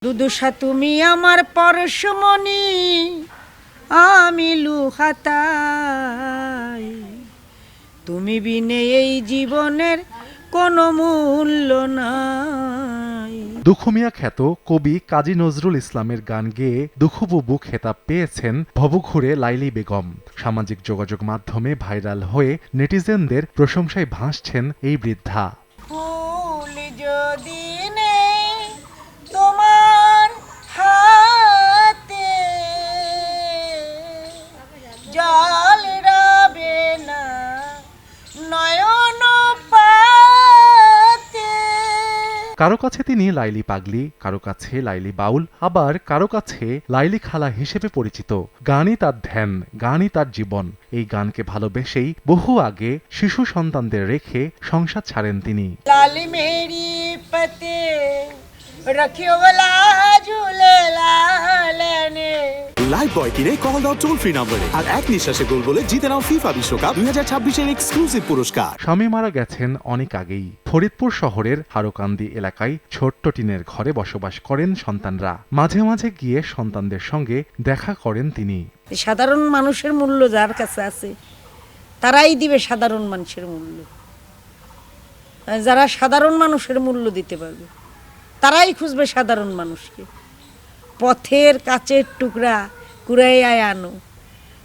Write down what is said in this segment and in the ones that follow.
দুদুসা তুমি আমার পরশমণি, আমি লুহাতাই, তুমি বিনে এই জীবনের কোনো মূল্য নাই। দুঃখু মিয়া খ্যাত কবি কাজী নজরুল ইসলামের গান গেয়ে দুঃখু বুবু খেতাব পেয়েছেন ভবঘুরে লাইলি বেগম। সামাজিক যোগাযোগ মাধ্যমে ভাইরাল হয়ে নেটিজেনদের প্রশংসায় ভাসছেন এই বৃদ্ধা। ফুল যদি নেই তোমার হাতে, জল রাবে না নয়ন পাতে। কারো কাছে তিনি লাইলি পাগলি, কারো কাছে লাইলি বাউল, আবার কারো কাছে লাইলি খালা হিসেবে পরিচিত। গানই তার ধ্যান, গানই তার জীবন। এই গানকে ভালোবেসেই বহু আগে শিশু সন্তানদের রেখে সংসার ছাড়েন তিনি। লালি মেরি পতে রাখিও ঝুলে লালনে। লাইফবয় কিনে কল দাও টোল ফ্রি নম্বরে আর এক নিঃশ্বাসে গোল বলে জিতে নাও ফিফা বিশ্বকাপ 2026-এর এক্সক্লুসিভ পুরস্কার। স্বামী মারা গেছেন অনেক আগেই। ফরিদপুর শহরের হারোকান্দি এলাকায় ছোট্ট টিনের ঘরে বসবাস করেন সন্তানরা। মাঝে মাঝে গিয়ে সন্তানদের সঙ্গে দেখা করেন তিনি। সাধারণ মানুষের মূল্য যার কাছে আছে তারাই দিবে সাধারণ মানুষের মূল্য। যারা সাধারণ মানুষের মূল্য দিতে পারবে তারাই খুঁজবে সাধারণ মানুষকে। পথের কাচের টুকরা কুড়াইয়া আনো,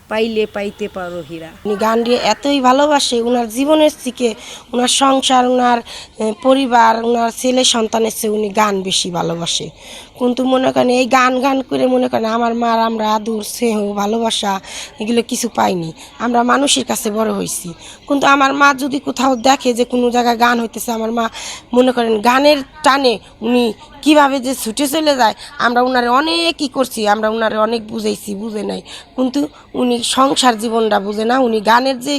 পাইলে পাইতে পারো হীরা। উনি গানটি এতই ভালোবাসে, ওনার জীবনের থেকে, ওনার সংসার, ওনার পরিবার, ওনার ছেলে সন্তানের চেয়ে উনি গান বেশি ভালোবাসে। কিন্তু মনে করেন এই গান গান করে মনে করেন আমার মার আমরা আদর স্নেহ ভালোবাসা এগুলো কিছু পাইনি। আমরা মানুষের কাছে বড় হয়েছি, কিন্তু আমার মা যদি কোথাও দেখে যে কোনো জায়গায় গান হইতেছে, আমার মা মনে করেন গানের টানে উনি কিভাবে যে ছুটে চলে যায়। আমরা উনারে অনেকই করছি, আমরা উনারে অনেক বুঝাইছি, বুঝে নাই, কিন্তু উনি সংসার জীবনটা বুঝে না। উনি গানের যে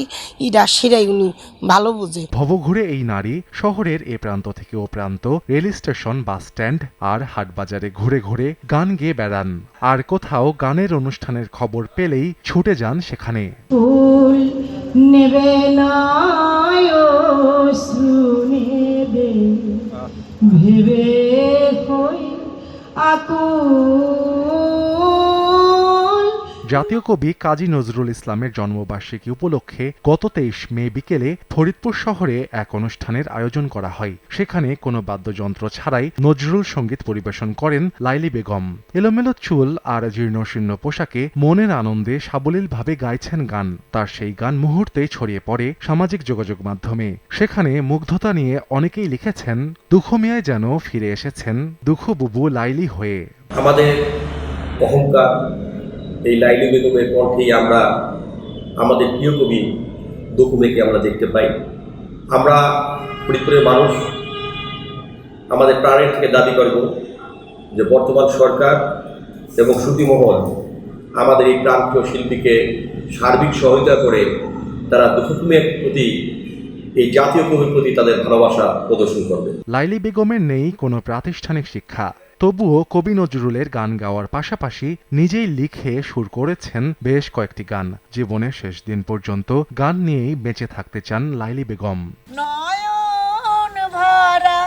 ইটা সেটাই উনি ভালো বুঝে। ভবঘুরে এই নারী শহরের এ প্রান্ত থেকে ও প্রান্ত, রেল স্টেশন, বাস স্ট্যান্ড আর হাটবাজারে ঘুরে ঘুরে গান গেয়ে বেড়ান। আর কোথাও গানের অনুষ্ঠানের খবর পেলেই ছুটে যান সেখানে। ফুল নেবে না অশ্রু নেবে ভেবে হই আকুল। জাতীয় কবি কাজী নজরুল ইসলামের জন্মবার্ষিকী উপলক্ষে গত 23 মে বিকেলে ফরিদপুর শহরে এক অনুষ্ঠানের আয়োজন করা হয়। সেখানে কোনো বাদ্যযন্ত্র ছাড়াই নজরুল সঙ্গীত পরিবেশন করেন লাইলি বেগম। এলোমেলো চুল আর জীর্ণশীর্ণ পোশাকে মনের আনন্দে সাবলীলভাবে গাইছেন গান। তার সেই গান মুহূর্তেই ছড়িয়ে পড়ে সামাজিক যোগাযোগ মাধ্যমে। সেখানে মুগ্ধতা নিয়ে অনেকেই লিখেছেন, দুঃখু মিয়ায় যেন ফিরে এসেছেন দুঃখু বুবু লাইলি হয়ে। আমাদের অহংকার এই লাইলি বেগমের কণ্ঠেই আমরা আমাদের প্রিয় কবি দুঃখু মিয়াকে আমরা দেখতে পাই। আমরা ফরিদপুরের মানুষ আমাদের প্রাণের থেকে দাবি করব যে বর্তমান সরকার এবং শ্রুতিমহল আমাদের এই প্রান্তীয় শিল্পীকে সার্বিক সহায়তা করে তারা দুঃখু মিয়ার প্রতি, এই জাতীয় কবির প্রতি তাদের ভালোবাসা প্রদর্শন করবে। লাইলি বেগমের নেই কোনো প্রাতিষ্ঠানিক শিক্ষা, তবুও কবি নজরুলের গান গাওয়ার পাশাপাশি নিজেই লিখে সুর করেছেন বেশ কয়েকটি গান। জীবনের শেষ দিন পর্যন্ত গান নিয়েই বেঁচে থাকতে চান লাইলি বেগম। নয়ন ভরা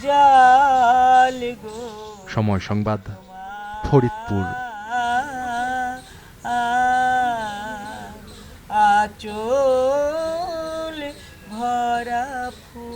জল গো। সময় সংবাদ, ফরিদপুর। আচল ভরা ফুল।